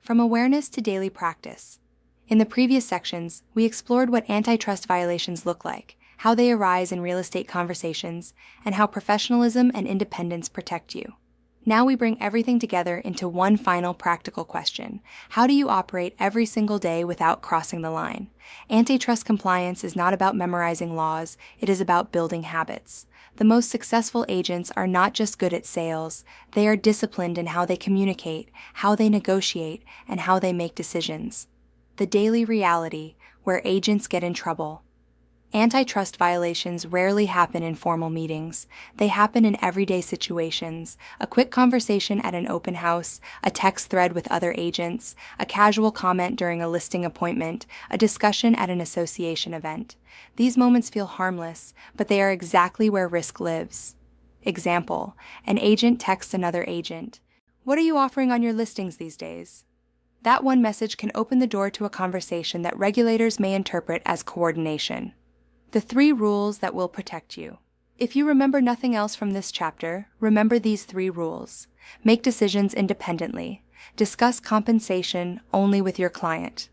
From awareness to daily practice. In the previous sections, we explored what antitrust violations look like, how they arise in real estate conversations, and how professionalism and independence protect you. Now we bring everything together into one final practical question. How do you operate every single day without crossing the line? Antitrust compliance is not about memorizing laws, it is about building habits. The most successful agents are not just good at sales, they are disciplined in how they communicate, how they negotiate, and how they make decisions. The daily reality, where agents get in trouble. Antitrust violations rarely happen in formal meetings. They happen in everyday situations. A quick conversation at an open house, a text thread with other agents, a casual comment during a listing appointment, a discussion at an association event. These moments feel harmless, but they are exactly where risk lives. Example: an agent texts another agent, "What are you offering on your listings these days?" That one message can open the door to a conversation that regulators may interpret as coordination. The 3 rules that will protect you. If you remember nothing else from this chapter, remember these 3 rules. Make decisions independently. Discuss compensation only with your client.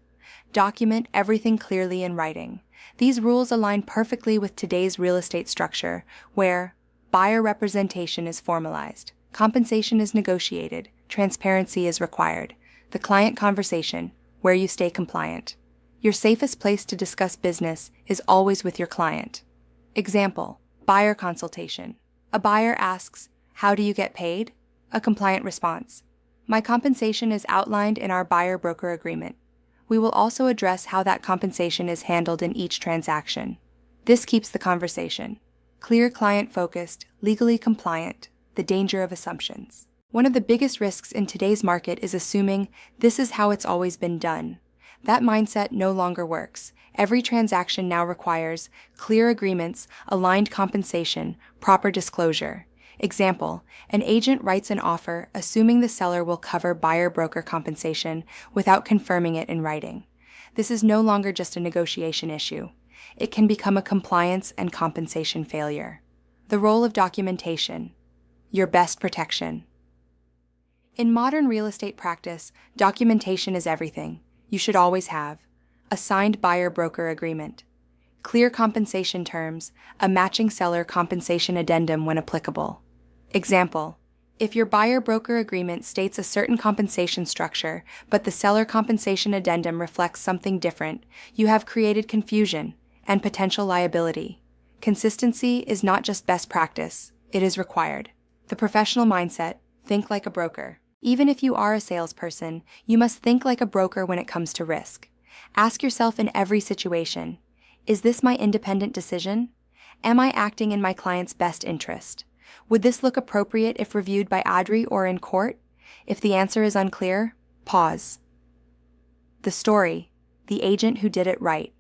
Document everything clearly in writing. These rules align perfectly with today's real estate structure, where buyer representation is formalized, compensation is negotiated, transparency is required. The client conversation, where you stay compliant. Your safest place to discuss business is always with your client. Example: buyer consultation. A buyer asks, "How do you get paid?" A compliant response: "My compensation is outlined in our buyer-broker agreement." We will also address how that compensation is handled in each transaction. This keeps the conversation clear, client-focused, legally compliant, the danger of assumptions. One of the biggest risks in today's market is assuming this is how it's always been done. That mindset no longer works. Every transaction now requires clear agreements, aligned compensation, proper disclosure. Example: an agent writes an offer assuming the seller will cover buyer-broker compensation without confirming it in writing. This is no longer just a negotiation issue. It can become a compliance and compensation failure. The role of documentation. Your best protection. In modern real estate practice, documentation is everything. You should always have a signed buyer-broker agreement, clear compensation terms, a matching seller compensation addendum when applicable. Example: if your buyer-broker agreement states a certain compensation structure, but the seller compensation addendum reflects something different, you have created confusion and potential liability. Consistency is not just best practice, it is required. The professional mindset: think like a broker. Even if you are a salesperson, you must think like a broker when it comes to risk. Ask yourself in every situation, is this my independent decision? Am I acting in my client's best interest? Would this look appropriate if reviewed by ADRI or in court? If the answer is unclear, pause. The story: the agent who did it right.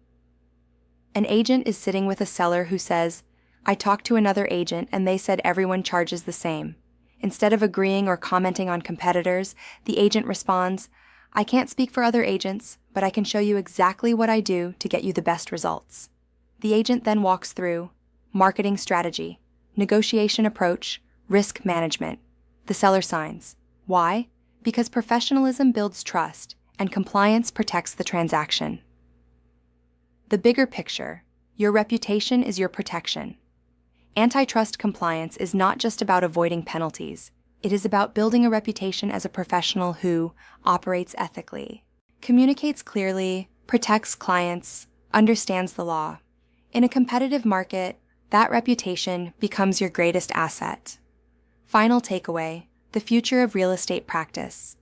An agent is sitting with a seller who says, "I talked to another agent and they said everyone charges the same." Instead of agreeing or commenting on competitors, the agent responds, "I can't speak for other agents, but I can show you exactly what I do to get you the best results." The agent then walks through marketing strategy, negotiation approach, risk management. The seller signs. Why? Because professionalism builds trust, and compliance protects the transaction. The bigger picture: your reputation is your protection. Antitrust compliance is not just about avoiding penalties. It is about building a reputation as a professional who operates ethically, communicates clearly, protects clients, understands the law. In a competitive market, that reputation becomes your greatest asset. Final takeaway: the future of real estate practice.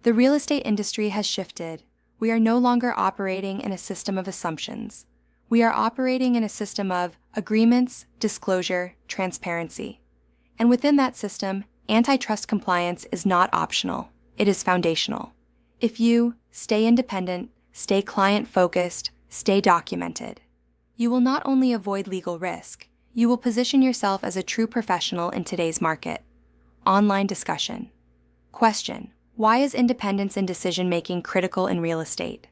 The real estate industry has shifted. We are no longer operating in a system of assumptions. We are operating in a system of agreements, disclosure, transparency. And within that system, antitrust compliance is not optional. It is foundational. If you stay independent, stay client-focused, stay documented, you will not only avoid legal risk, you will position yourself as a true professional in today's market. Online discussion. Question: why is independence in decision-making critical in real estate?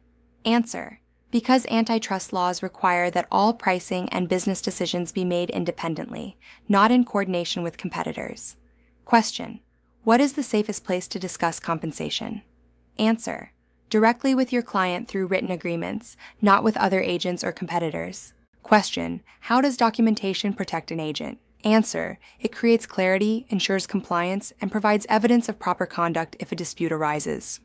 Answer: because antitrust laws require that all pricing and business decisions be made independently, not in coordination with competitors. Question: what is the safest place to discuss compensation? Answer: directly with your client through written agreements, not with other agents or competitors. Question: how does documentation protect an agent? Answer: it creates clarity, ensures compliance, and provides evidence of proper conduct if a dispute arises.